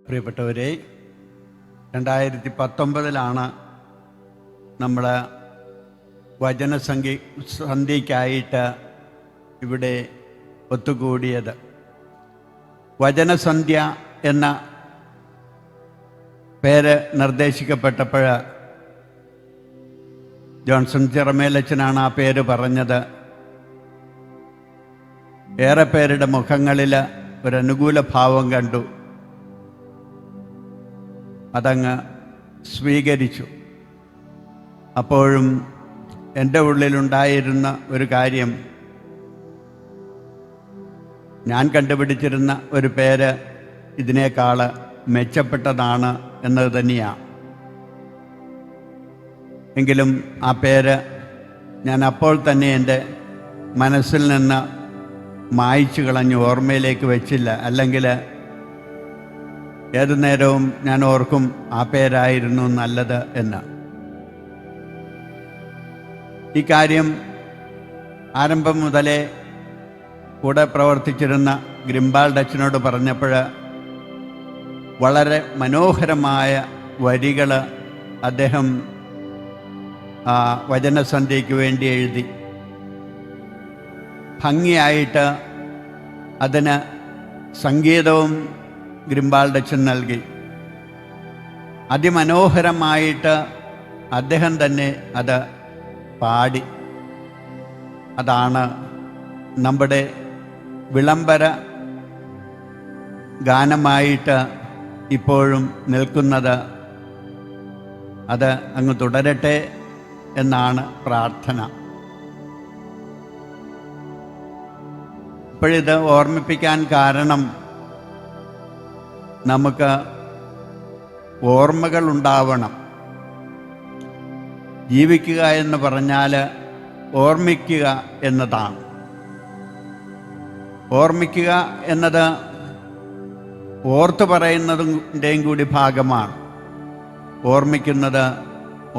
പ്രിയപ്പെട്ടവരെ, 2019 നമ്മൾ വചനസന്ധ്യയ്ക്കായിട്ട് ഇവിടെ ഒത്തുകൂടിയത്. വചനസന്ധ്യ എന്ന പേര് നിർദ്ദേശിക്കപ്പെട്ടപ്പോൾ ജോൺസൺ ചിറമേലച്ചനാണ് ആ പേര് പറഞ്ഞത്. ഏറെ പേരുടെ മുഖങ്ങളിൽ ഒരു അനുകൂല ഭാവം കണ്ടു. അതങ്ങ് സ്വീകരിച്ചു. അപ്പോഴും എൻ്റെ ഉള്ളിലുണ്ടായിരുന്ന ഒരു കാര്യം, ഞാൻ കണ്ടുപിടിച്ചിരുന്ന ഒരു പേര് ഇതിനേക്കാൾ മെച്ചപ്പെട്ടതാണ് എന്നത് തന്നെയാണ്. എങ്കിലും ആ പേര് ഞാൻ അപ്പോൾ തന്നെ എൻ്റെ മനസ്സിൽ നിന്ന് മായ്ച്ചു കളഞ്ഞു, ഓർമ്മയിലേക്ക് വെച്ചില്ല. അല്ലെങ്കിൽ ഏതു നേരവും ഞാൻ ഓർക്കും ആ പേരായിരുന്നു നല്ലത് എന്ന്. ഈ കാര്യം ആരംഭം മുതലേ കൂടെ പ്രവർത്തിച്ചിരുന്ന ഗ്രിംബാൾഡ് അച്ഛനോട് പറഞ്ഞപ്പോൾ വളരെ മനോഹരമായ വരികൾ അദ്ദേഹം വചനസന്ധ്യയ്ക്ക് വേണ്ടി എഴുതി. ഭംഗിയായിട്ട് അതിന് സംഗീതവും ഗ്രിംബാൾഡ് അച്ഛൻ നൽകി. അതിമനോഹരമായിട്ട് അദ്ദേഹം തന്നെ അത് പാടി. അതാണ് നമ്മുടെ വിളംബര ഗാനമായിട്ട് ഇപ്പോഴും നിൽക്കുന്നത്. അത് അങ്ങ് തുടരട്ടെ എന്നാണ് പ്രാർത്ഥന. ഇപ്പോഴിത് ഓർമ്മിപ്പിക്കാൻ കാരണം, നമുക്ക് ഓർമ്മകൾ ഉണ്ടാവണം. ജീവിക്കുക എന്ന് പറഞ്ഞാൽ ഓർമ്മിക്കുക എന്നതാണ്. ഓർമ്മിക്കുക എന്നത് ഓർത്തു പറയുന്നതിൻ്റെയും കൂടി ഭാഗമാണ്. ഓർമ്മിക്കുന്നത്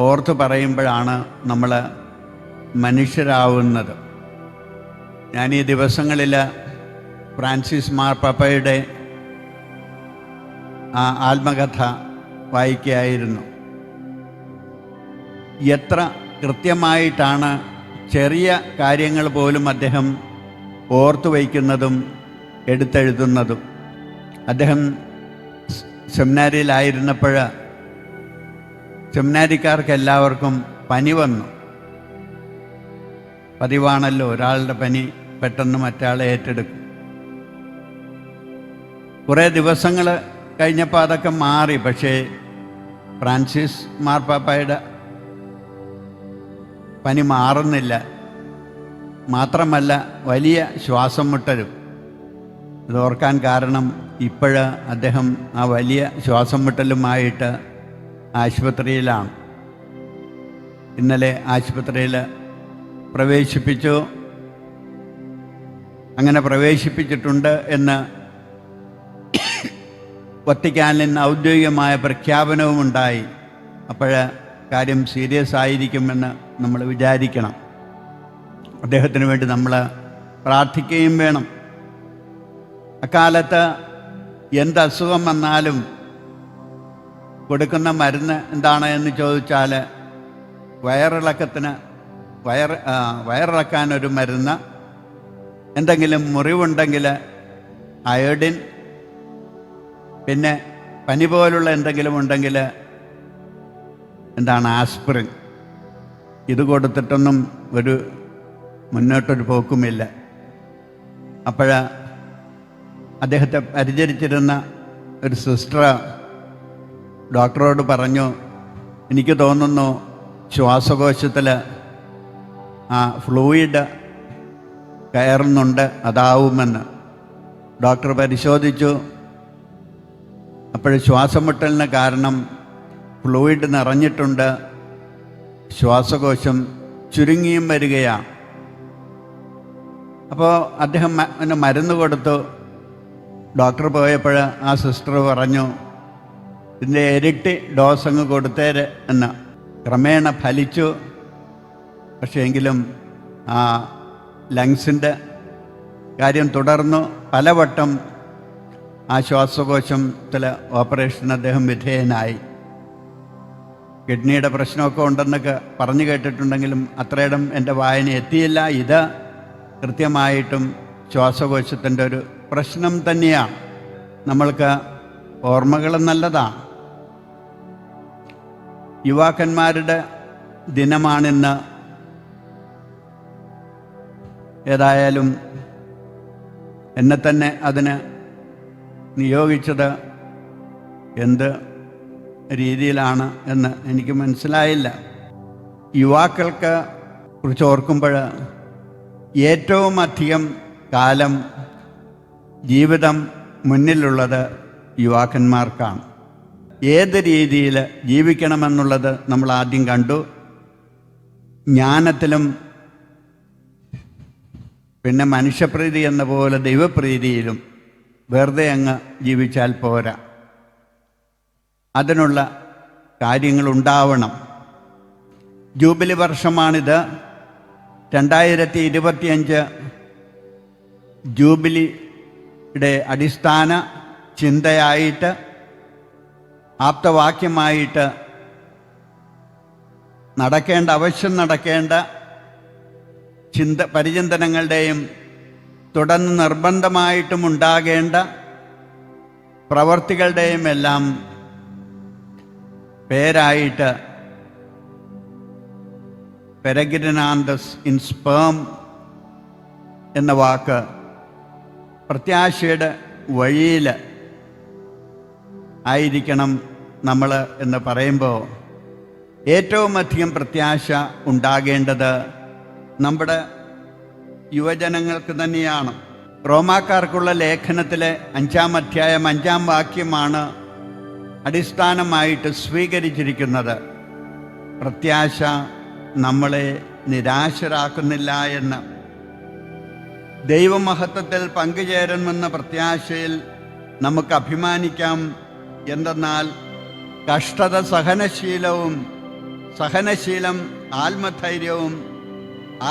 ഓർത്തു പറയുമ്പോഴാണ് നമ്മൾ മനുഷ്യരാവുന്നത്. ഞാൻ ഈ ദിവസങ്ങളിൽ ഫ്രാൻസിസ് മാർപ്പാപ്പയുടെ ആത്മകഥ വായിക്കുകയായിരുന്നു. എത്ര കൃത്യമായിട്ടാണ് ചെറിയ കാര്യങ്ങൾ പോലും അദ്ദേഹം ഓർത്തു വയ്ക്കുന്നതും എടുത്തെഴുതുന്നതും. അദ്ദേഹം സെമിനാരിയിലായിരുന്നപ്പോൾ സെമിനാരിക്കാർക്ക് എല്ലാവർക്കും പനി വന്നു. പതിവാണല്ലോ, ഒരാളുടെ പനി പെട്ടെന്ന് മറ്റാളെ ഏറ്റെടുക്കും. കുറേ ദിവസങ്ങൾ കഴിഞ്ഞപ്പോൾ അതൊക്കെ മാറി. പക്ഷേ ഫ്രാൻസിസ് മാർപ്പാപ്പയുടെ പനി മാറുന്നില്ല. മാത്രമല്ല, വലിയ ശ്വാസം മുട്ടലും. ഇതോർക്കാൻ കാരണം, ഇപ്പോഴ് അദ്ദേഹം ആ വലിയ ശ്വാസം മുട്ടലുമായിട്ട് ആശുപത്രിയിലാണ്. ഇന്നലെ ആശുപത്രിയിൽ പ്രവേശിപ്പിച്ചു. അങ്ങനെ പ്രവേശിപ്പിച്ചിട്ടുണ്ട് എന്ന് വത്തിക്കാനിൽ നിന്ന് ഔദ്യോഗികമായ പ്രഖ്യാപനവും ഉണ്ടായി. അപ്പോൾ കാര്യം സീരിയസ് ആയിരിക്കുമെന്ന് നമ്മൾ വിചാരിക്കണം. അദ്ദേഹത്തിന് വേണ്ടി നമ്മൾ പ്രാർത്ഥിക്കുകയും വേണം. അക്കാലത്ത് എന്ത് അസുഖം വന്നാലും കൊടുക്കുന്ന മരുന്ന് എന്താണ് എന്ന് ചോദിച്ചാൽ, വയറിളക്കാനൊരു മരുന്ന്, എന്തെങ്കിലും മുറിവുണ്ടെങ്കിൽ അയോഡിൻ, പിന്നെ പനി പോലുള്ള എന്തെങ്കിലും ഉണ്ടെങ്കിൽ എന്താണ് ആസ്പിറിൻ. ഇത് കൊടുത്തിട്ടൊന്നും മുന്നോട്ടൊരു പോക്കുമില്ല. അപ്പോൾ അദ്ദേഹത്തെ പരിചരിച്ചിരുന്ന ഒരു സിസ്റ്റർ ഡോക്ടറോട് പറഞ്ഞു, എനിക്ക് തോന്നുന്നു ശ്വാസകോശത്തിൽ ഫ്ലൂയിഡ് കയറുന്നുണ്ട്, അതാവുമെന്ന്. ഡോക്ടർ പരിശോധിച്ചു. അപ്പോൾ ശ്വാസം മുട്ടലിന് കാരണം ഫ്ലൂയിഡ് നിറഞ്ഞിട്ടുണ്ട്, ശ്വാസകോശം ചുരുങ്ങിയും വരികയാണ്. അപ്പോൾ അദ്ദേഹം മരുന്ന് കൊടുത്തു. ഡോക്ടർ പോയപ്പോൾ ആ സിസ്റ്റർ പറഞ്ഞു, ഇതിൻ്റെ ഇരട്ടി ഡോസ് അങ്ങ് കൊടുത്തേര് എന്ന്. ക്രമേണ ഫലിച്ചു. പക്ഷേ എങ്കിലും ആ ലങ്സിൻ്റെ കാര്യം തുടർന്നു. പലവട്ടം ആ ശ്വാസകോശത്തിൽ ഓപ്പറേഷൻ അദ്ദേഹം വിധേയനായി. കിഡ്നിയുടെ പ്രശ്നമൊക്കെ ഉണ്ടെന്നൊക്കെ പറഞ്ഞു കേട്ടിട്ടുണ്ടെങ്കിലും അത്രയിടം എൻ്റെ വായന എത്തിയില്ല. ഇത് കൃത്യമായിട്ടും ശ്വാസകോശത്തിൻ്റെ ഒരു പ്രശ്നം തന്നെയാണ്. നമ്മൾക്ക് ഓർമ്മകൾ നല്ലതാണ്. യുവാക്കന്മാരുടെ ദിനമാണിന്ന്. ഏതായാലും എന്നെ തന്നെ അതിന് നിയോഗിച്ചത് എന്ത് രീതിയിലാണ് എന്ന് എനിക്ക് മനസ്സിലായില്ല. യുവാക്കൾക്ക് കുറിച്ച് ഓർക്കുമ്പോൾ ഏറ്റവും അധികം കാലം ജീവിതം മുന്നിലുള്ളത് യുവാക്കന്മാർക്കാണ്. ഏത് രീതിയിൽ ജീവിക്കണമെന്നുള്ളത് നമ്മൾ ആദ്യം കണ്ടു. ജ്ഞാനത്തിലും പിന്നെ മനുഷ്യപ്രീതി എന്ന പോലെ ദൈവപ്രീതിയിലും വെറുതെ അങ്ങ് ജീവിച്ചാൽ പോരാ. അതിനുള്ള കാര്യങ്ങളുണ്ടാവണം. ജൂബിലി വർഷമാണിത്. 2025 ജൂബിലിയുടെ അടിസ്ഥാന ചിന്തയായിട്ട്, ആപ്തവാക്യമായിട്ട് അവശ്യം നടക്കേണ്ട പരിചിന്തനങ്ങളുടെയും തുടർന്ന് നിർബന്ധമായിട്ടും ഉണ്ടാകേണ്ട പ്രവർത്തികളുടെയും എല്ലാം പേരായിട്ട് പെരഗ്രിനാന്തസ് ഇൻ സ്പേം എന്ന വാക്ക് പ്രത്യാശയുടെ വഴിയിൽ ആയിരിക്കണം നമ്മൾ എന്ന് പറയുമ്പോൾ ഏറ്റവും അധികം പ്രത്യാശ ഉണ്ടാകേണ്ടത് നമ്മുടെ യുവജനങ്ങൾക്ക് തന്നെയാണ്. റോമാക്കാർക്കുള്ള ലേഖനത്തിലെ 5-ാം അധ്യായം 5-ാം വാക്യമാണ് അടിസ്ഥാനമായിട്ട് സ്വീകരിച്ചിരിക്കുന്നത്. പ്രത്യാശ നമ്മളെ നിരാശരാക്കുന്നില്ല എന്ന്. ദൈവമഹത്വത്തിൽ പങ്കുചേരുമെന്ന പ്രത്യാശയിൽ നമുക്ക് അഭിമാനിക്കാം. എന്തെന്നാൽ കഷ്ടത സഹനശീലം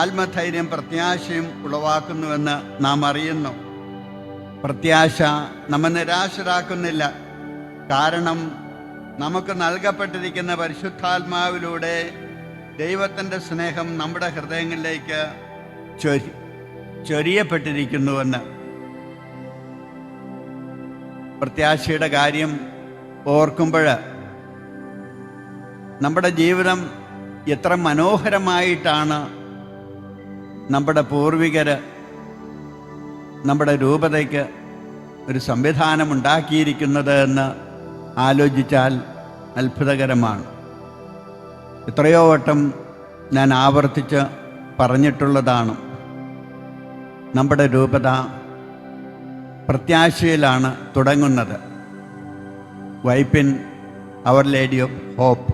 ആത്മധൈര്യം പ്രത്യാശയും ഉളവാക്കുന്നുവെന്ന് നാം അറിയുന്നു. പ്രത്യാശ നമ്മെ നിരാശരാക്കുന്നില്ല. കാരണം നമുക്ക് നൽകപ്പെട്ടിരിക്കുന്ന പരിശുദ്ധാത്മാവിലൂടെ ദൈവത്തിൻ്റെ സ്നേഹം നമ്മുടെ ഹൃദയങ്ങളിലേക്ക് ചൊരിയപ്പെട്ടിരിക്കുന്നുവെന്ന്. പ്രത്യാശയുടെ കാര്യം ഓർക്കുമ്പോൾ നമ്മുടെ ജീവിതം എത്ര മനോഹരമായിട്ടാണ് നമ്മുടെ പൂർവികർ നമ്മുടെ രൂപതയ്ക്ക് ഒരു സംവിധാനം ഉണ്ടാക്കിയിരിക്കുന്നത് എന്ന് ആലോചിച്ചാൽ അത്ഭുതകരമാണ്. എത്രയോ വട്ടം ഞാൻ ആവർത്തിച്ച് പറഞ്ഞിട്ടുള്ളതാണ്. നമ്മുടെ രൂപത പ്രത്യാശയിലാണ് തുടങ്ങുന്നത്. വൈപ്പിൻ അവർ ലേഡി ഓഫ് ഹോപ്പ്,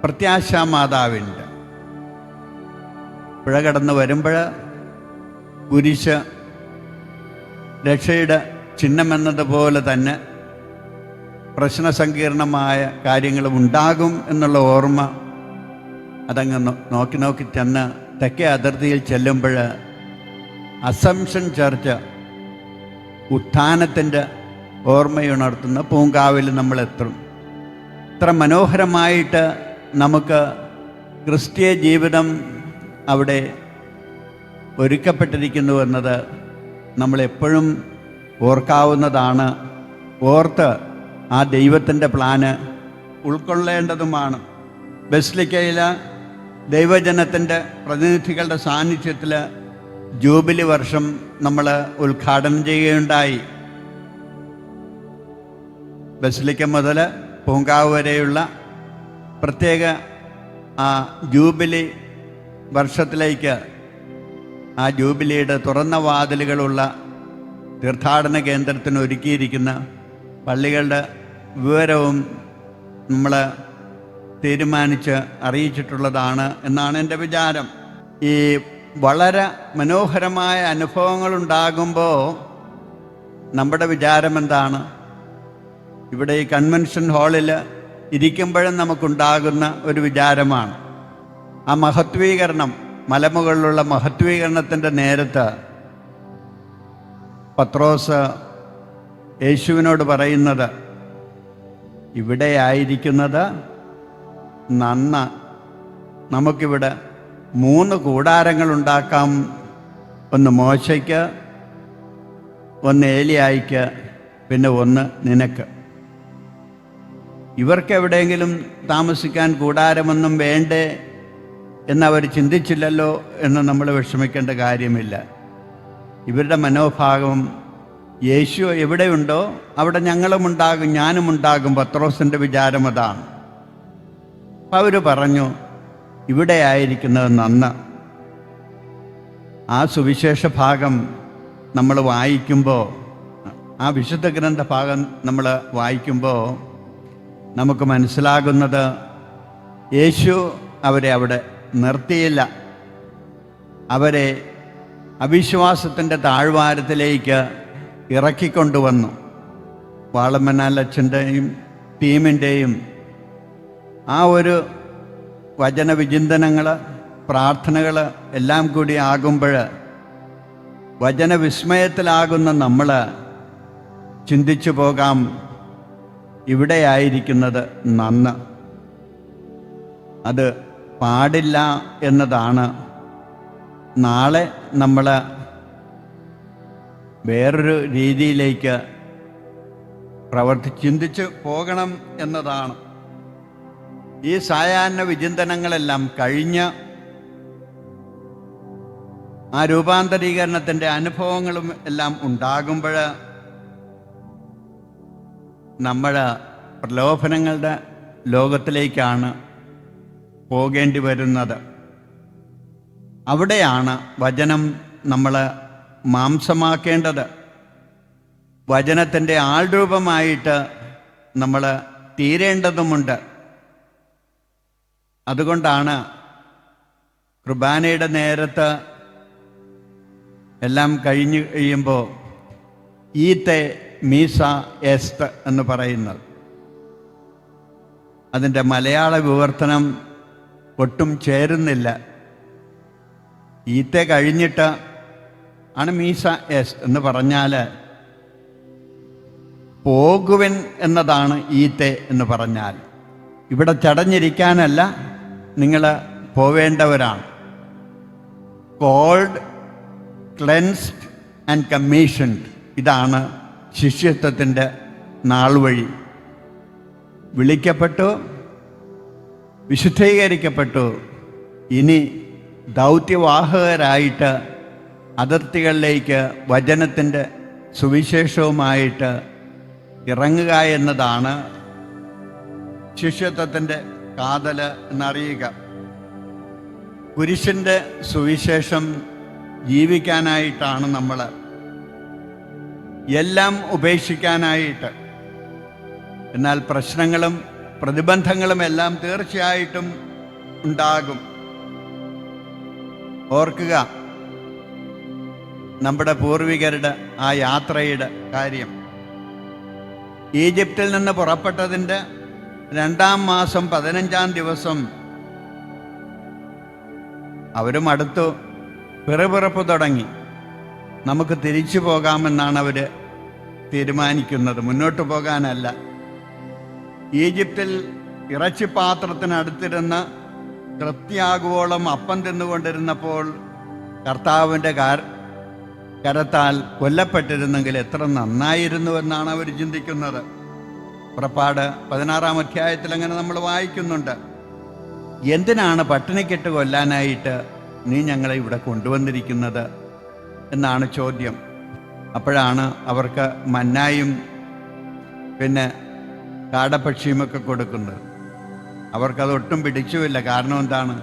പ്രത്യാശാ മാതാവിൻ്റെ പുഴ കടന്ന് വരുമ്പോൾ കുരിശ് രക്ഷയുടെ ചിഹ്നമെന്നതുപോലെ തന്നെ പ്രശ്നസങ്കീർണമായ കാര്യങ്ങളും ഉണ്ടാകും എന്നുള്ള ഓർമ്മ അതങ്ങ് നോക്കി ചെന്ന് തെക്കേ അതിർത്തിയിൽ ചെല്ലുമ്പോൾ അസംഷൻ ചർച്ച് ഉത്ഥാനത്തിൻ്റെ ഓർമ്മയുണർത്തുന്ന പൂങ്കാവിൽ നമ്മളെത്തും. ഇത്ര മനോഹരമായിട്ട് നമുക്ക് ക്രിസ്തീയ ജീവിതം അവിടെ ഒരുക്കപ്പെട്ടിരിക്കുന്നു എന്നത് നമ്മളെപ്പോഴും ഓർക്കാവുന്നതാണ്. ഓർത്ത് ആ ദൈവത്തിൻ്റെ പ്ലാന് ഉൾക്കൊള്ളേണ്ടതുമാണ്. ബസിലിക്കയിൽ ദൈവജനത്തിൻ്റെ പ്രതിനിധികളുടെ സാന്നിധ്യത്തിൽ ജൂബിലി വർഷം നമ്മൾ ഉദ്ഘാടനം ചെയ്യുകയുണ്ടായി. ബസിലിക്ക മുതൽ പൂങ്കാവ് വരെയുള്ള പ്രത്യേക ആ ജൂബിലി വർഷത്തിലേക്ക് ആ ജൂബിലിയുടെ തുറന്ന വാതിലുകളുള്ള തീർത്ഥാടന കേന്ദ്രത്തിന് ഒരുക്കിയിരിക്കുന്ന പള്ളികളുടെ വിവരവും നമ്മൾ തീരുമാനിച്ച് അറിയിച്ചിട്ടുള്ളതാണ് എന്നാണ് എൻ്റെ വിചാരം. ഈ വളരെ മനോഹരമായ അനുഭവങ്ങളുണ്ടാകുമ്പോൾ നമ്മുടെ വിചാരം എന്താണ്? ഇവിടെ ഈ കൺവെൻഷൻ ഹാളിൽ ഇരിക്കുമ്പോഴും നമുക്കുണ്ടാകുന്ന ഒരു വിചാരമാണ് ആ മഹത്വീകരണം, മലമുകളിലുള്ള മഹത്വീകരണത്തിൻ്റെ നേരത്ത് പത്രോസ് യേശുവിനോട് പറയുന്നത്, ഇവിടെയായിരിക്കുന്നത് നന്ന, നമുക്കിവിടെ 3 കൂടാരങ്ങൾ ഉണ്ടാക്കാം. ഒന്ന് മോശയ്ക്ക്, ഒന്ന് ഏലിയായിക്ക്, പിന്നെ ഒന്ന് നിനക്ക്. ഇവർക്ക് എവിടെയെങ്കിലും താമസിക്കാൻ കൂടാരമൊന്നും വേണ്ടേ എന്നവർ ചിന്തിച്ചില്ലല്ലോ എന്ന് നമ്മൾ വിഷമിക്കേണ്ട കാര്യമില്ല. ഇവരുടെ മനോഭാവം, യേശു എവിടെയുണ്ടോ അവിടെ ഞങ്ങളുമുണ്ടാകും, ഞാനുമുണ്ടാകും. പത്രോസിൻ്റെ വിചാരം അതാണ്. അപ്പം അവർ പറഞ്ഞു, ഇവിടെ ആയിരിക്കുന്നത് നന്ന്. ആ സുവിശേഷ ഭാഗം നമ്മൾ വായിക്കുമ്പോൾ, ആ വിശുദ്ധ ഗ്രന്ഥ ഭാഗം നമ്മൾ വായിക്കുമ്പോൾ നമുക്ക് മനസ്സിലാകുന്നത്, യേശു അവരെ അവിടെ നിർത്തിയില്ല. അവരെ അവിശ്വാസത്തിൻ്റെ താഴ്വാരത്തിലേക്ക് ഇറക്കിക്കൊണ്ടുവന്നു. വാളമനാലച്ഛൻ്റെയും ടീമിൻ്റെയും ആ ഒരു വചനവിചിന്തനങ്ങൾ, പ്രാർത്ഥനകൾ എല്ലാം കൂടി ആകുമ്പോൾ വചനവിസ്മയത്തിലാകുന്ന നമ്മൾ ചിന്തിച്ചു പോകാം, ഇവിടെയായിരിക്കുന്നത് നന്ന്. അത് പാടില്ല എന്നതാണ്. നാളെ നമ്മൾ വേറൊരു രീതിയിലേക്ക് ചിന്തിച്ച് പോകണം എന്നതാണ്. ഈ സായാഹ്ന വിചിന്തനങ്ങളെല്ലാം കഴിഞ്ഞ് ആ രൂപാന്തരീകരണത്തിൻ്റെ അനുഭവങ്ങളും എല്ലാം ഉണ്ടാകുമ്പോൾ നമ്മൾ പ്രലോഭനങ്ങളുടെ ലോകത്തിലേക്കാണ് പോകേണ്ടി വരുന്നത്. അവിടെയാണ് വചനം നമ്മൾ മാംസമാക്കേണ്ടത്. വചനത്തിൻ്റെ ആൾരൂപമായിട്ട് നമ്മൾ തീരേണ്ടതുമുണ്ട്. അതുകൊണ്ടാണ് കുർബാനയുടെ നേരത്ത് എല്ലാം കഴിഞ്ഞു കഴിയുമ്പോൾ ഈത്തെ മീസ എസ്ത് എന്ന് പറയുന്നത്. അതിൻ്റെ മലയാള വിവർത്തനം ഒട്ടും ചേരുന്നില്ല. ഈത്തെ കഴിഞ്ഞിട്ട് ആണ് മീസ എസ് എന്ന് പറഞ്ഞാൽ പോകുവിൻ എന്നതാണ് ഈത്തെ എന്ന് പറഞ്ഞാൽ. ഇവിടെ ചടഞ്ഞിരിക്കാനല്ല, നിങ്ങൾ പോവേണ്ടവരാണ്. കോൾഡ്, ക്ലെൻസ്ഡ് ആൻഡ് കമ്മീഷൻഡ്, ഇതാണ് ശിഷ്യത്വത്തിൻ്റെ നാൾ വഴി. വിളിക്കപ്പെട്ടു, വിശുദ്ധീകരിക്കപ്പെട്ടു, ഇനി ദൗത്യവാഹകരായിട്ട് അതിർത്തികളിലേക്ക് വചനത്തിൻ്റെ സുവിശേഷവുമായിട്ട് ഇറങ്ങുക എന്നതാണ് ശിഷ്യത്വത്തിൻ്റെ കാതൽ എന്നറിയുക. കുരിശിൻ്റെ സുവിശേഷം ജീവിക്കാനായിട്ടാണ് നമ്മൾ, എല്ലാം ഉപേക്ഷിക്കാനായിട്ട്. എന്നാൽ പ്രശ്നങ്ങളും പ്രതിബന്ധങ്ങളും എല്ലാം തീർച്ചയായിട്ടും ഉണ്ടാകും. ഓർക്കുക നമ്മുടെ പൂർവികരുടെ ആ യാത്രയുടെ കാര്യം. ഈജിപ്തിൽ നിന്ന് പുറപ്പെട്ടതിൻ്റെ 2-ാം മാസം 15-ാം ദിവസം അവരും അടുത്തു പിറുപിറുപ്പ് തുടങ്ങി. നമുക്ക് തിരിച്ചു പോകാമെന്നാണ് അവർ തീരുമാനിക്കുന്നത്, മുന്നോട്ട് പോകാനല്ല. ഈജിപ്തിൽ ഇറച്ചിപ്പാത്രത്തിനടുത്തിരുന്ന് തൃപ്തിയാകുവോളം അപ്പം തിന്നുകൊണ്ടിരുന്നപ്പോൾ കർത്താവിൻ്റെ കരത്താൽ കൊല്ലപ്പെട്ടിരുന്നെങ്കിൽ എത്ര നന്നായിരുന്നുവെന്നാണ് അവർ ചിന്തിക്കുന്നത്. പുറപ്പാട് 16-ാം അധ്യായത്തിൽ അങ്ങനെ നമ്മൾ വായിക്കുന്നുണ്ട്. എന്തിനാണ് പട്ടിണിക്കിട്ട് കൊല്ലാനായിട്ട് നീ ഞങ്ങളെ ഇവിടെ കൊണ്ടുവന്നിരിക്കുന്നത് എന്നാണ് ചോദ്യം. അപ്പോഴാണ് അവർക്ക് മന്നായും പിന്നെ കാടപ്പക്ഷിയുമൊക്കെ കൊടുക്കുന്നത്. അവർക്കതൊട്ടും പിടിച്ചുമില്ല. കാരണം എന്താണ്?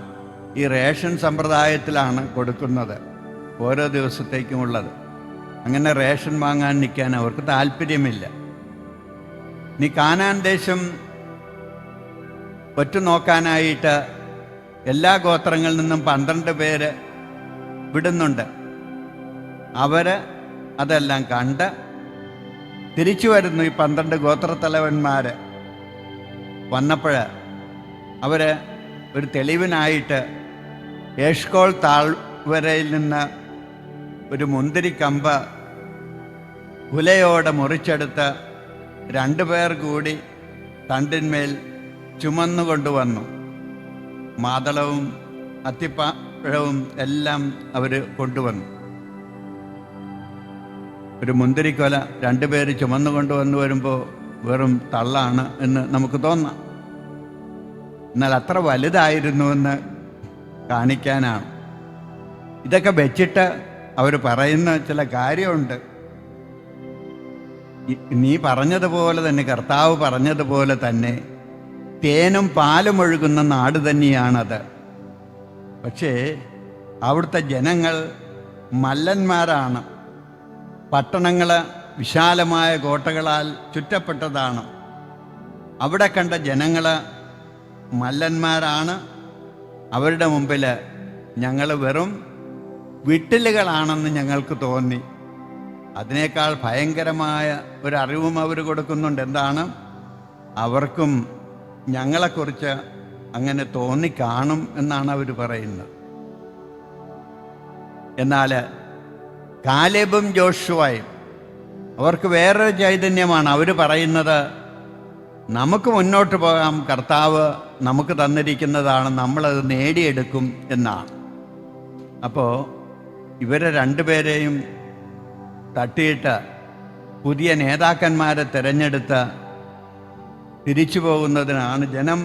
ഈ റേഷൻ സമ്പ്രദായത്തിലാണ് കൊടുക്കുന്നത്, ഓരോ ദിവസത്തേക്കുമുള്ളത്. അങ്ങനെ റേഷൻ വാങ്ങാൻ നിൽക്കാൻ അവർക്ക് താല്പര്യമില്ല. നീ കാനാൻ ദേശം ഒറ്റുനോക്കാനായിട്ട് എല്ലാ ഗോത്രങ്ങളിൽ നിന്നും 12 പേര് വിടുന്നുണ്ട്. അവർ അതെല്ലാം കണ്ട് തിരിച്ചു വരുന്നു. ഈ 12 ഗോത്രത്തലവന്മാർ വന്നപ്പോൾ അവർ ഒരു തെളിവിനായിട്ട് എഷ്കോൾ താഴ്വരയിൽ നിന്ന് ഒരു മുന്തിരിക്കമ്പ് ഉലയോടെ മുറിച്ചെടുത്ത് 2 പേർ കൂടി തണ്ടിന്മേൽ ചുമന്നുകൊണ്ടുവന്നു. മാതളവും അത്തിപ്പഴവും എല്ലാം അവർ കൊണ്ടുവന്നു. ഒരു മുന്തിരിക്കൊല 2 പേര് ചുമന്നുകൊണ്ടുവന്നു വരുമ്പോൾ വെറും തള്ളാണ് എന്ന് നമുക്ക് തോന്നാം. എന്നാൽ അത്ര വലുതായിരുന്നുവെന്ന് കാണിക്കാനാണ്. ഇതൊക്കെ വെച്ചിട്ട് അവർ പറയുന്ന ചില കാര്യമുണ്ട്. നീ പറഞ്ഞതുപോലെ തന്നെ, കർത്താവ് പറഞ്ഞതുപോലെ തന്നെ തേനും പാലും ഒഴുകുന്ന നാട് തന്നെയാണത്. പക്ഷേ അവിടുത്തെ ജനങ്ങൾ മല്ലന്മാരാണ്. പട്ടണങ്ങൾ വിശാലമായ കോട്ടകളാൽ ചുറ്റപ്പെട്ടതാണ്. അവിടെ കണ്ട ജനങ്ങൾ മല്ലന്മാരാണ്. അവരുടെ മുമ്പിൽ ഞങ്ങൾ വെറും വിട്ടിലുകളാണെന്ന് ഞങ്ങൾക്ക് തോന്നി. അതിനേക്കാൾ ഭയങ്കരമായ ഒരറിവും അവർ കൊടുക്കുന്നുണ്ട്. എന്താണ്? അവർക്കും ഞങ്ങളെക്കുറിച്ച് അങ്ങനെ തോന്നിക്കാണും എന്നാണ് അവർ പറയുന്നത്. എന്നാൽ കാലേബും ജോഷുവയും അവർക്ക് വേറൊരു ചൈതന്യമാണ്. അവർ പറയുന്നത് നമുക്ക് മുന്നോട്ട് പോകാം, കർത്താവ് നമുക്ക് തന്നിരിക്കുന്നതാണ്, നമ്മളത് നേടിയെടുക്കും എന്നാണ്. അപ്പോൾ ഇവരെ 2 പേരെയും തട്ടിയിട്ട് പുതിയ നേതാക്കന്മാരെ തിരഞ്ഞെടുത്ത് തിരിച്ചു പോകുന്നതിനാണ് ജനം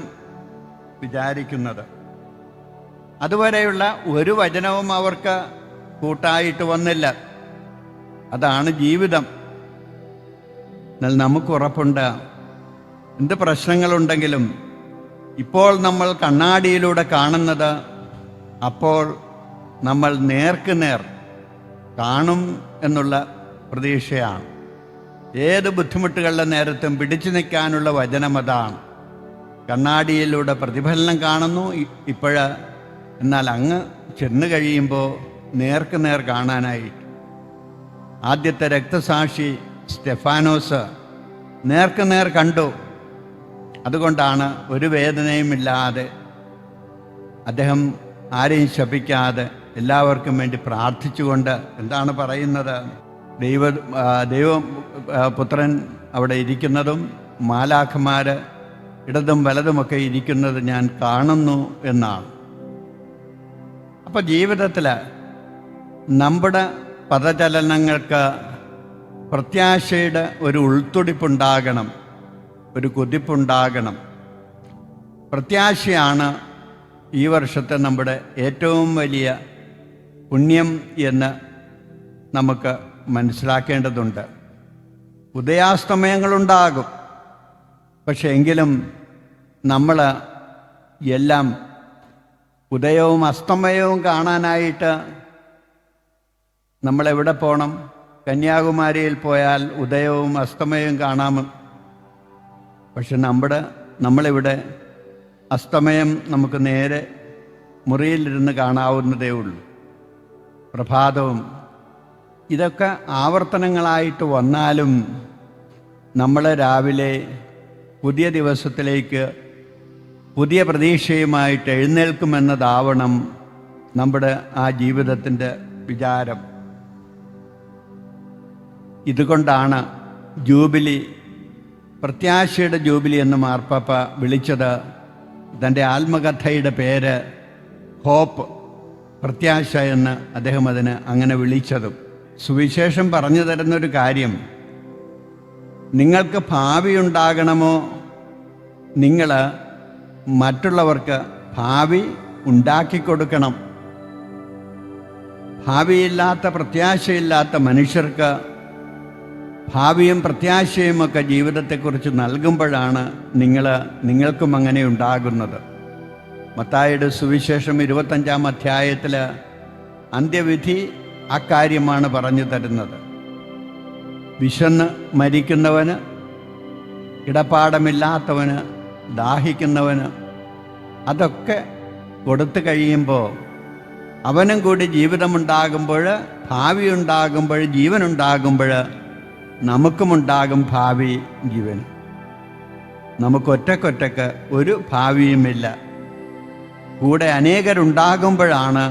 വിചാരിക്കുന്നത്. അതുവരെയുള്ള ഒരു വചനവും അവർക്ക് കൂട്ടായിട്ട് വന്നില്ല. അതാണ് ജീവിതം. എന്നാൽ നമുക്ക് ഉറപ്പുണ്ട്, എന്ത് പ്രശ്നങ്ങളുണ്ടെങ്കിലും ഇപ്പോൾ നമ്മൾ കണ്ണാടിയിലൂടെ കാണുന്നത് അപ്പോൾ നമ്മൾ നേർക്കുനേർ കാണും എന്നുള്ള പ്രതീക്ഷയാണ്. ഏത് ബുദ്ധിമുട്ടുകളുടെ നേരത്തും പിടിച്ചു നിൽക്കാനുള്ള വചനം അതാണ്. കണ്ണാടിയിലൂടെ പ്രതിഫലനം കാണുന്നു ഇപ്പോഴ്, എന്നാൽ അങ്ങ് ചെന്ന് കഴിയുമ്പോൾ നേർക്കുനേർ കാണാനായിട്ട്. ആദ്യത്തെ രക്തസാക്ഷി സ്റ്റെഫാനോസ് നേർക്കുനേർ കണ്ടു. അതുകൊണ്ടാണ് ഒരു വേദനയുമില്ലാതെ അദ്ദേഹം ആരെയും ശപിക്കാതെ എല്ലാവർക്കും വേണ്ടി പ്രാർത്ഥിച്ചുകൊണ്ട് എന്താണ് പറയുന്നത്? ദൈവപുത്രൻ അവിടെ ഇരിക്കുന്നതും മാലാഖമാർ ഇടതും വലതുമൊക്കെ ഇരിക്കുന്നത് ഞാൻ കാണുന്നു എന്നാണ്. അപ്പോൾ ജീവിതത്തിൽ നമ്മുടെ പദചലനങ്ങൾക്ക് പ്രത്യാശയുടെ ഒരു ഉൾത്തുടിപ്പുണ്ടാകണം, ഒരു കുതിപ്പുണ്ടാകണം. പ്രത്യാശയാണ് ഈ വർഷത്തെ നമ്മുടെ ഏറ്റവും വലിയ പുണ്യം എന്ന് നമുക്ക് മനസ്സിലാക്കേണ്ടതുണ്ട്. ഉദയാസ്തമയങ്ങളുണ്ടാകും, പക്ഷെ എങ്കിലും നമ്മൾ എല്ലാം ഉദയവും അസ്തമയവും കാണാനായിട്ട് നമ്മളെവിടെ പോകണം? കന്യാകുമാരിയിൽ പോയാൽ ഉദയവും അസ്തമയവും കാണാം. പക്ഷെ നമ്മളിവിടെ അസ്തമയം നമുക്ക് നേരെ മുറിയിലിരുന്ന് കാണാവുന്നതേ ഉള്ളൂ. പ്രഭാതവും ഇതൊക്കെ ആവർത്തനങ്ങളായിട്ട് വന്നാലും നമ്മൾ രാവിലെ പുതിയ ദിവസത്തിലേക്ക് പുതിയ പ്രതീക്ഷയുമായിട്ട് എഴുന്നേൽക്കുമെന്നതാവണം നമ്മുടെ ആ ജീവിതത്തിൻ്റെ വിചാരം. ഇതുകൊണ്ടാണ് ജൂബിലി, പ്രത്യാശയുടെ ജൂബിലി എന്ന് മാർപ്പാപ്പ വിളിച്ചത്. തൻ്റെ ആത്മകഥയുടെ പേര് ഹോപ്പ്, പ്രത്യാശ എന്ന് അദ്ദേഹം അതിന് അങ്ങനെ വിളിച്ചതും. സുവിശേഷം പറഞ്ഞു തരുന്നൊരു കാര്യം, നിങ്ങൾക്ക് ഭാവി ഉണ്ടാകണമോ, നിങ്ങൾ മറ്റുള്ളവർക്ക് ഭാവി ഉണ്ടാക്കിക്കൊടുക്കണം. ഭാവിയില്ലാത്ത, പ്രത്യാശയില്ലാത്ത മനുഷ്യർക്ക് ഭാവിയും പ്രത്യാശയുമൊക്കെ ജീവിതത്തെക്കുറിച്ച് നൽകുമ്പോഴാണ് നിങ്ങൾക്കും അങ്ങനെ ഉണ്ടാകുന്നത്. മത്തായിയുടെ സുവിശേഷം 25-ാം അധ്യായത്തിൽ അന്ത്യവിധി അക്കാര്യമാണ് പറഞ്ഞു തരുന്നത്. വിശന്ന് മരിക്കുന്നവന്, കിടപ്പാടമില്ലാത്തവന്, ദാഹിക്കുന്നവന് അതൊക്കെ കൊടുത്തു കഴിയുമ്പോൾ അവനും കൂടി ജീവിതമുണ്ടാകുമ്പോൾ, ഭാവി ഉണ്ടാകുമ്പോൾ, ജീവനുണ്ടാകുമ്പോൾ നമുക്കുമുണ്ടാകും ഭാവി ജീവൻ. നമുക്കൊറ്റക്കൊറ്റക്ക് ഒരു ഭാവിയുമില്ല. കൂടെ അനേകരുണ്ടാകുമ്പോഴാണ്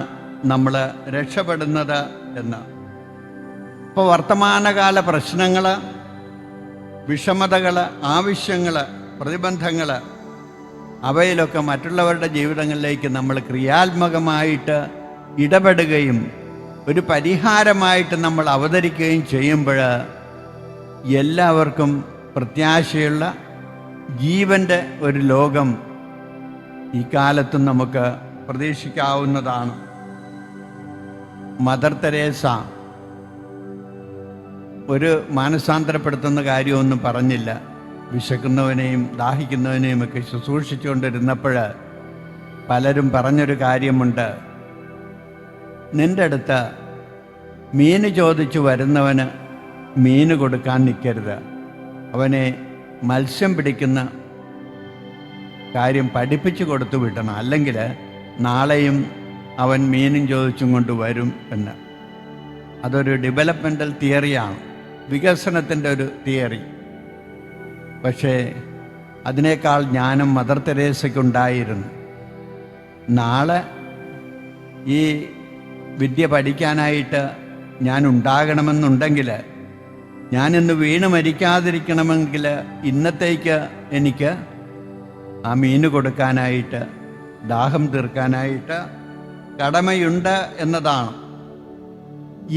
നമ്മൾ രക്ഷപ്പെടുന്നത് എന്ന്. ഇപ്പോൾ വർത്തമാനകാല പ്രശ്നങ്ങൾ, വിഷമതകൾ, ആവശ്യങ്ങൾ, പ്രതിബന്ധങ്ങൾ, അവയിലൊക്കെ മറ്റുള്ളവരുടെ ജീവിതങ്ങളിലേക്ക് നമ്മൾ ക്രിയാത്മകമായിട്ട് ഇടപെടുകയും ഒരു പരിഹാരമായിട്ട് നമ്മൾ അവതരിക്കുകയും ചെയ്യുമ്പോൾ എല്ലാവർക്കും പ്രത്യാശയുള്ള ജീവൻ്റെ ഒരു ലോകം ഈ കാലത്തും നമുക്ക് പ്രതീക്ഷിക്കാവുന്നതാണ്. മദർ തെരേസ ഒരു മാനസാന്തരപ്പെടുത്തുന്ന കാര്യമൊന്നും പറഞ്ഞില്ല. വിശക്കുന്നവനെയും ദാഹിക്കുന്നവനെയും ഒക്കെ ശുശ്രൂഷിച്ചുകൊണ്ടിരുന്നപ്പോൾ പലരും പറഞ്ഞൊരു കാര്യമുണ്ട്: നിൻ്റെ അടുത്ത് മീന് ചോദിച്ചു വരുന്നവന് മീന് കൊടുക്കാൻ നിൽക്കരുത്, അവനെ മത്സ്യം പിടിക്കുന്ന കാര്യം പഠിപ്പിച്ചു കൊടുത്തു വിടണം, അല്ലെങ്കിൽ നാളെയും അവൻ മീനും ചോദിച്ചും കൊണ്ട് വരും എന്ന്. അതൊരു ഡെവലപ്മെൻ്റൽ തിയറിയാണ്, വികസനത്തിൻ്റെ ഒരു തിയറി. പക്ഷേ അതിനേക്കാൾ ജ്ഞാനം മദർ തെരേസയ്ക്കുണ്ടായിരുന്നു. നാളെ ഈ വിദ്യ പഠിക്കാനായിട്ട് ഞാൻ ഉണ്ടാകണമെന്നുണ്ടെങ്കിൽ, ഞാനിന്ന് വീണ് മരിക്കാതിരിക്കണമെങ്കിൽ ഇന്നത്തേക്ക് എനിക്ക് ആ മീന് കൊടുക്കാനായിട്ട്, ദാഹം തീർക്കാനായിട്ട് കടമയുണ്ട് എന്നതാണ്.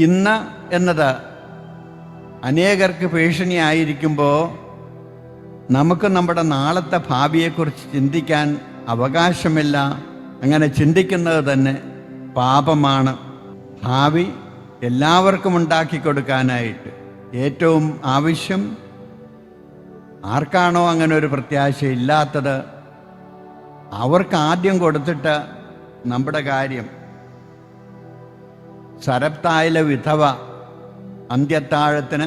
ഇന്ന് എന്നത് അനേകർക്ക് ഭീഷണിയായിരിക്കുമ്പോൾ നമുക്ക് നമ്മുടെ നാളത്തെ ഭാവിയെക്കുറിച്ച് ചിന്തിക്കാൻ അവകാശമില്ല. അങ്ങനെ ചിന്തിക്കുന്നത് തന്നെ പാപമാണ്. ഭാവി എല്ലാവർക്കും ഉണ്ടാക്കി കൊടുക്കാനായിട്ട് ഏറ്റവും ആവശ്യം, ആർക്കാണോ അങ്ങനെ ഒരു പ്രത്യാശയില്ലാത്തത് അവർക്ക് ആദ്യം കൊടുത്തിട്ട് നമ്മുടെ കാര്യം. സരപ്തായിലെ വിധവ അന്ത്യത്താഴത്തിന്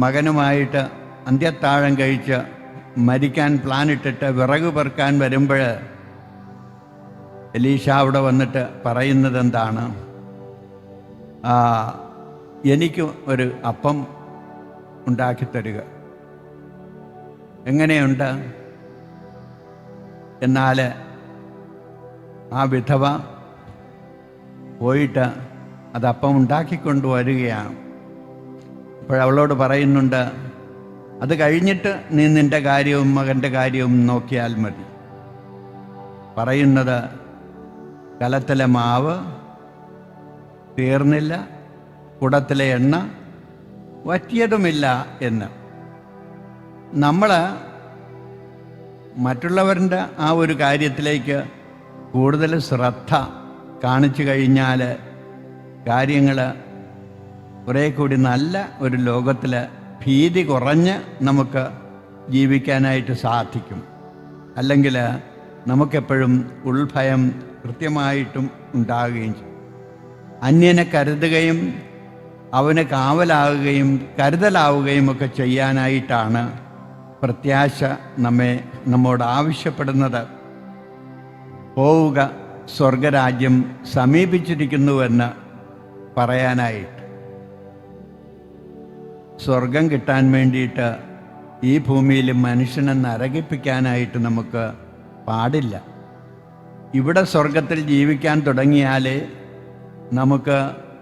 മകനുമായിട്ട് അന്ത്യത്താഴം കഴിച്ച് മരിക്കാൻ പ്ലാനിട്ടിട്ട് വിറക് പെറുക്കാൻ വരുമ്പോൾ എലീഷ അവിടെ വന്നിട്ട് പറയുന്നത് എന്താണ്? എനിക്ക് ഒരു അപ്പം ഉണ്ടാക്കിത്തരിക. എങ്ങനെയുണ്ട്? എന്നാൽ ആ വിധവ പോയിട്ട് അതപ്പം ഉണ്ടാക്കിക്കൊണ്ട് വരികയാണ്. അപ്പോഴവളോട് പറയുന്നുണ്ട്, അത് കഴിഞ്ഞിട്ട് നീ നിൻ്റെ കാര്യവും മകൻ്റെ കാര്യവും നോക്കിയാൽ മതി. പറയുന്നത്, കലത്തിലെ മാവ് തീർന്നില്ല, കുടത്തിലെ എണ്ണ വറ്റിയതുമില്ല എന്ന്. നമ്മൾ മറ്റുള്ളവരുടെ ആ ഒരു കാര്യത്തിലേക്ക് കൂടുതൽ ശ്രദ്ധ കാണിച്ചു കഴിഞ്ഞാൽ കാര്യങ്ങൾ കുറേ കൂടി നല്ല ഒരു ലോകത്തിൽ ഭീതി കുറഞ്ഞ് നമുക്ക് ജീവിക്കാനായിട്ട് സാധിക്കും. അല്ലെങ്കിൽ നമുക്കെപ്പോഴും ഉൾഭയം കൃത്യമായിട്ടും ഉണ്ടാകുകയും ചെയ്യും. അന്യനെ കരുതുകയും അവന് കാവലാവുകയും കരുതലാവുകയും ഒക്കെ ചെയ്യാനായിട്ടാണ് പ്രത്യാശ നമ്മോട് ആവശ്യപ്പെടുന്നത്. പോവുക, സ്വർഗരാജ്യം സമീപിച്ചിരിക്കുന്നുവെന്ന് പറയാനായിട്ട്. സ്വർഗം കിട്ടാൻ വേണ്ടിയിട്ട് ഈ ഭൂമിയിൽ മനുഷ്യനെ നരകിപ്പിക്കാനായിട്ട് നമുക്ക് പാടില്ല. ഇവിടെ സ്വർഗത്തിൽ ജീവിക്കാൻ തുടങ്ങിയാലേ നമുക്ക്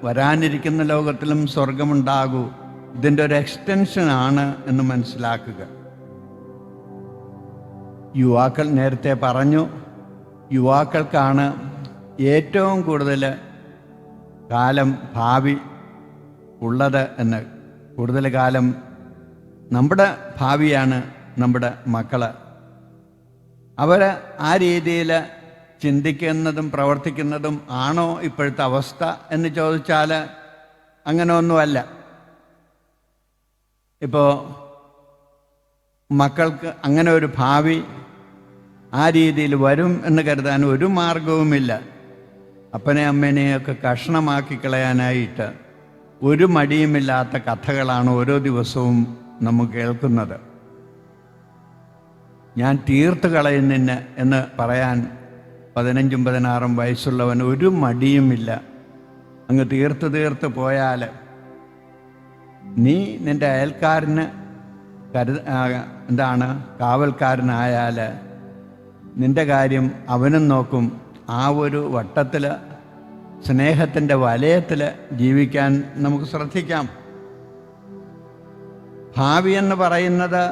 വരാനിരിക്കുന്ന ലോകത്തിലും സ്വർഗമുണ്ടാകൂ. ഇതിൻ്റെ ഒരു എക്സ്റ്റൻഷനാണ് എന്ന് മനസ്സിലാക്കുക. യുവാക്കൾ, നേരത്തെ പറഞ്ഞു, യുവാക്കൾക്കാണ് ഏറ്റവും കൂടുതൽ കാലം ഭാവി ഉള്ളത് എന്ന്. കൂടുതൽ കാലം നമ്മുടെ ഭാവിയാണ് നമ്മുടെ മക്കൾ. അവർ ആ രീതിയിൽ ചിന്തിക്കുന്നതും പ്രവർത്തിക്കുന്നതും ആണോ ഇപ്പോഴത്തെ അവസ്ഥ എന്ന് ചോദിച്ചാൽ അങ്ങനെ ഒന്നുമല്ല. ഇപ്പോൾ മക്കൾക്ക് അങ്ങനെ ഒരു ഭാവി ആ രീതിയിൽ വരും എന്ന് കരുതാൻ ഒരു മാർഗവുമില്ല. അപ്പനെ അമ്മേനെയൊക്കെ കഷ്ണമാക്കി കളയാനായിട്ട് ഒരു മടിയുമില്ലാത്ത കഥകളാണ് ഓരോ ദിവസവും നമ്മൾ കേൾക്കുന്നത്. ഞാൻ തീർത്ത് കളയുന്നിന് എന്ന് പറയാൻ 15 16 വയസ്സുള്ളവൻ ഒരു മടിയുമില്ല. അങ്ങ് തീർത്ത് പോയാൽ നീ നിൻ്റെ അയൽക്കാരന് കാവൽക്കാരനായാൽ നിൻ്റെ കാര്യം അവനും നോക്കും. ആ ഒരു വട്ടത്തിൽ സ്നേഹത്തിൻ്റെ വലയത്തിൽ ജീവിക്കാൻ നമുക്ക് ശ്രദ്ധിക്കാം. ഭാവി എന്ന് പറയുന്നത്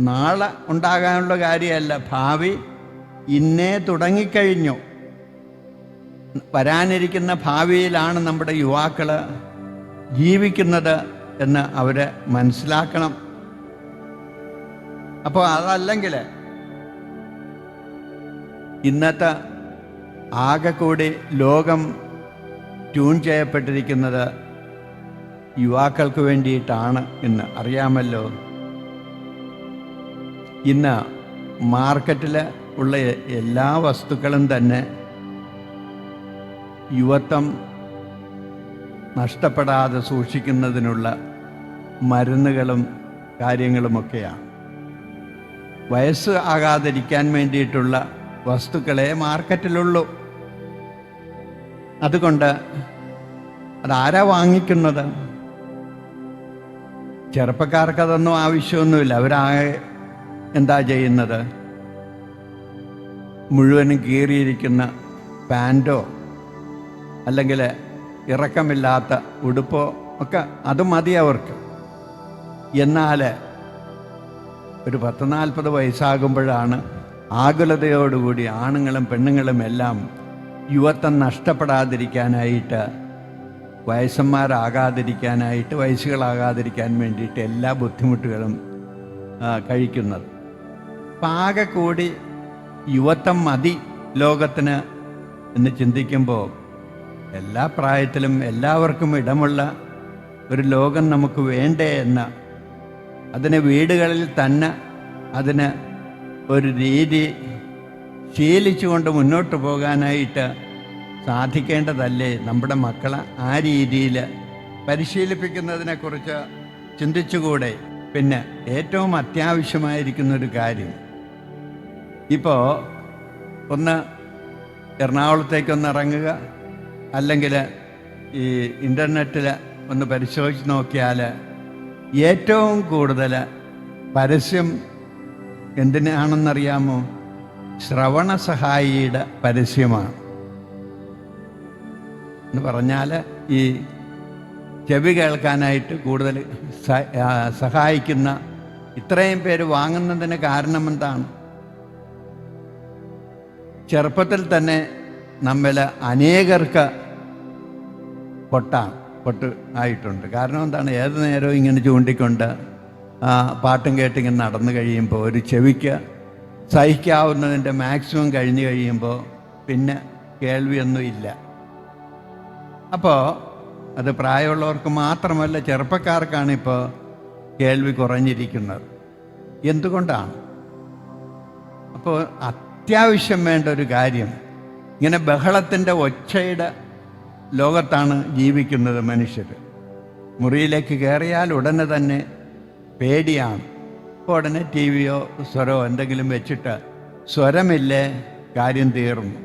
നാളെ ഉണ്ടാകാനുള്ള കാര്യമല്ല. ഭാവി ഇന്നേ തുടങ്ങിക്കഴിഞ്ഞു. വരാനിരിക്കുന്ന ഭാവിയിലാണ് നമ്മുടെ യുവാക്കൾ ജീവിക്കുന്നത് എന്ന് അവർ മനസ്സിലാക്കണം. അപ്പോൾ അതല്ലെങ്കിൽ ഇന്നത്തെ ആകെ കൂടി ലോകം ട്യൂൺ ചെയ്യപ്പെട്ടിരിക്കുന്നത് യുവാക്കൾക്ക് വേണ്ടിയിട്ടാണ് എന്ന് അറിയാമല്ലോ. ഇന്ന് മാർക്കറ്റിൽ ഉള്ള എല്ലാ വസ്തുക്കളും തന്നെ യുവത്വം നഷ്ടപ്പെടാതെ സൂക്ഷിക്കുന്നതിനുള്ള മരുന്നുകളും കാര്യങ്ങളുമൊക്കെയാണ്. വയസ്സ് ആകാതിരിക്കാൻ വേണ്ടിയിട്ടുള്ള വസ്തുക്കളെ മാർക്കറ്റിലുള്ളൂ. അതുകൊണ്ട് അതാരാ വാങ്ങിക്കുന്നത്? ചെറുപ്പക്കാർക്കതൊന്നും ആവശ്യമൊന്നുമില്ല. അവരാകെ എന്താ ചെയ്യുന്നത്? മുഴുവനും കീറിയിരിക്കുന്ന പാൻറ്റോ അല്ലെങ്കിൽ ഇറക്കമില്ലാത്ത ഉടുപ്പോ ഒക്കെ അത് മതി അവർക്ക്. എന്നാൽ ഒരു 10-40 വയസ്സാകുമ്പോഴാണ് ആകുലതയോടുകൂടി ആണുങ്ങളും പെണ്ണുങ്ങളും എല്ലാം യുവത്വം നഷ്ടപ്പെടാതിരിക്കാനായിട്ട്, വയസ്സന്മാരാകാതിരിക്കാനായിട്ട്, വയസ്സുകളാകാതിരിക്കാൻ വേണ്ടിയിട്ട് എല്ലാ ബുദ്ധിമുട്ടുകളും കഴിക്കുന്നത്. അപ്പം ആകെ കൂടി യുവത്വം മതി ലോകത്തിന് എന്ന് ചിന്തിക്കുമ്പോൾ എല്ലാ പ്രായത്തിലും എല്ലാവർക്കും ഇടമുള്ള ഒരു ലോകം നമുക്ക് വേണ്ടേ എന്ന്, അതിന് വീടുകളിൽ തന്നെ അതിന് ഒരു രീതി ശീലിച്ചുകൊണ്ട് മുന്നോട്ട് പോകാനായിട്ട് സാധിക്കേണ്ടതല്ലേ? നമ്മുടെ മക്കളെ ആ രീതിയിൽ പരിശീലിപ്പിക്കുന്നതിനെക്കുറിച്ച് ചിന്തിച്ചുകൂടെ? പിന്നെ ഏറ്റവും അത്യാവശ്യമായിരിക്കുന്നൊരു കാര്യം, ഇപ്പോൾ ഒന്ന് എറണാകുളത്തേക്കൊന്ന് ഇറങ്ങുക, അല്ലെങ്കിൽ ഈ ഇൻ്റർനെറ്റിൽ ഒന്ന് പരിശോധിച്ച് നോക്കിയാൽ ഏറ്റവും കൂടുതൽ പരസ്യം എന്തിനാണെന്നറിയാമോ? ശ്രവണ സഹായിയുടെ പരസ്യമാണ്. എന്ന് പറഞ്ഞാൽ ഈ ചെവി കേൾക്കാനായിട്ട് കൂടുതൽ സഹായിക്കുന്ന ഇത്രയും പേര് വാങ്ങുന്നതിന് കാരണം എന്താണ്? ചെറുപ്പത്തിൽ തന്നെ നമ്മിൽ അനേകർക്ക് പൊട്ട് ആയിട്ടുണ്ട്. കാരണം എന്താണ്? ഏത് നേരവും ഇങ്ങനെ ചൂണ്ടിക്കൊണ്ട് പാട്ടും കേട്ടിങ്ങനെ നടന്നു കഴിയുമ്പോൾ ഒരു ചെവിക്ക് സഹിക്കാവുന്നതിൻ്റെ മാക്സിമം കഴിഞ്ഞ് കഴിയുമ്പോൾ പിന്നെ കേൾവിയൊന്നും ഇല്ല. അപ്പോൾ അത് പ്രായമുള്ളവർക്ക് മാത്രമല്ല, ചെറുപ്പക്കാർക്കാണ് ഇപ്പോൾ കേൾവി കുറഞ്ഞിരിക്കുന്നത്. എന്തുകൊണ്ടാണ്? അപ്പോൾ അത്യാവശ്യം വേണ്ട ഒരു കാര്യം, ഇങ്ങനെ ബഹളത്തിൻ്റെ ഒച്ചയുടെ ലോകത്താണ് ജീവിക്കുന്നത് മനുഷ്യർ. മുറിയിലേക്ക് കയറിയാൽ ഉടനെ തന്നെ പേടിയാണ്. അപ്പോൾ ഉടനെ ടി വിയോ സ്വരമോ എന്തെങ്കിലും വെച്ചിട്ട് സ്വരമില്ലേ കാര്യം തീർന്നു.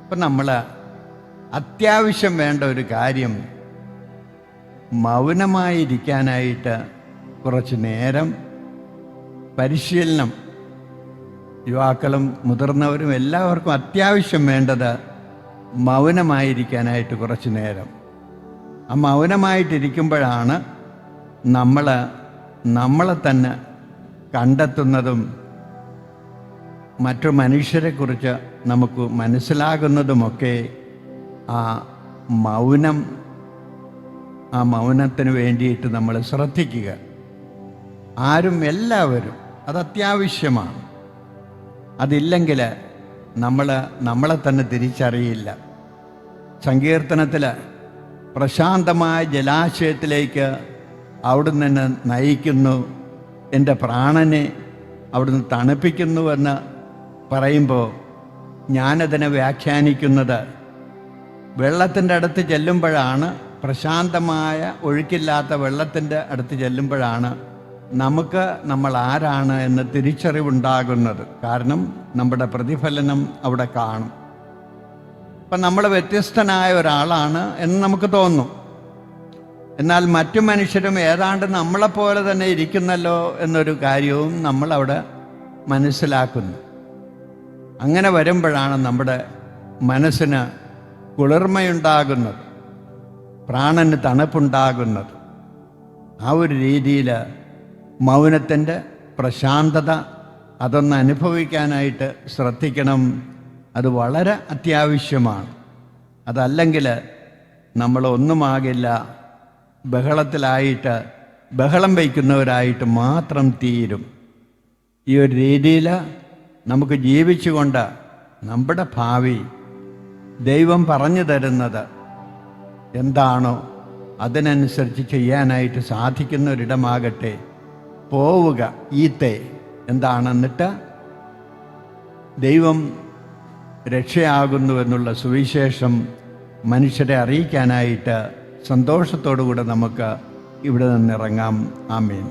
അപ്പം നമ്മൾ അത്യാവശ്യം വേണ്ട ഒരു കാര്യം മൗനമായിരിക്കാനായിട്ട് കുറച്ച് നേരം പരിശീലനം, യുവാക്കളും മുതിർന്നവരും എല്ലാവർക്കും അത്യാവശ്യം വേണ്ടത് മൗനമായിരിക്കാനായിട്ട് കുറച്ച് നേരം. ആ മൗനമായിട്ടിരിക്കുമ്പോഴാണ് നമ്മളെ തന്നെ കണ്ടെത്തുന്നതും മറ്റു മനുഷ്യരെക്കുറിച്ച് നമുക്ക് മനസ്സിലാകുന്നതുമൊക്കെ ആ മൗനത്തിന് വേണ്ടിയിട്ട് നമ്മൾ ശ്രദ്ധിക്കുക. എല്ലാവരും അത് അത്യാവശ്യമാണ്. അതില്ലെങ്കിൽ നമ്മളെ തന്നെ തിരിച്ചറിയില്ല. സങ്കീർത്തനത്തിൽ പ്രശാന്തമായ ജലാശയത്തിലേക്ക് അവിടുന്ന് എന്നെ നയിക്കുന്നു, എൻ്റെ പ്രാണനെ അവിടുന്ന് തണുപ്പിക്കുന്നുവെന്ന് പറയുമ്പോൾ ഞാനതിനെ വ്യാഖ്യാനിക്കുന്നത് വെള്ളത്തിൻ്റെ അടുത്ത് ചെല്ലുമ്പോഴാണ്, പ്രശാന്തമായ ഒഴുക്കില്ലാത്ത വെള്ളത്തിൻ്റെ അടുത്ത് ചെല്ലുമ്പോഴാണ് നമ്മൾ ആരാണ് എന്ന് തിരിച്ചറിവുണ്ടാകുന്നത്. കാരണം നമ്മുടെ പ്രതിഫലനം അവിടെ കാണും. അപ്പം നമ്മൾ വ്യത്യസ്തനായ ഒരാളാണ് എന്ന് നമുക്ക് തോന്നും. എന്നാൽ മറ്റു മനുഷ്യരും ഏതാണ്ട് നമ്മളെപ്പോലെ തന്നെ ഇരിക്കുന്നല്ലോ എന്നൊരു കാര്യവും നമ്മളവിടെ മനസ്സിലാക്കുന്നു. അങ്ങനെ വരുമ്പോഴാണ് നമ്മുടെ മനസ്സിന് കുളിർമയുണ്ടാകുന്നത്, പ്രാണന് തണുപ്പുണ്ടാകുന്നത്. ആ ഒരു രീതിയിൽ മൗനത്തിൻ്റെ പ്രശാന്തത അതൊന്ന് അനുഭവിക്കാനായിട്ട് ശ്രദ്ധിക്കണം. അത് വളരെ അത്യാവശ്യമാണ്. അതല്ലെങ്കിൽ നമ്മളൊന്നുമാകില്ല, ബഹളത്തിലായിട്ട് ബഹളം വയ്ക്കുന്നവരായിട്ട് മാത്രം തീരും. ഈ ഒരു രീതിയിൽ നമുക്ക് ജീവിച്ചുകൊണ്ട് നമ്മുടെ ഭാവി ദൈവം പറഞ്ഞു തരുന്നത് എന്താണോ അതിനനുസരിച്ച് ചെയ്യാനായിട്ട് സാധിക്കുന്ന ഒരിടമാകട്ടെ. പോവുക ഈത്തെ എന്താണെന്നിട്ട് ദൈവം രക്ഷയാകുന്നുവെന്നുള്ള സുവിശേഷം മനുഷ്യരെ അറിയിക്കാനായിട്ട് സന്തോഷത്തോടു കൂടെ നമുക്ക് ഇവിടെ നിന്നിറങ്ങാം. ആമേൻ.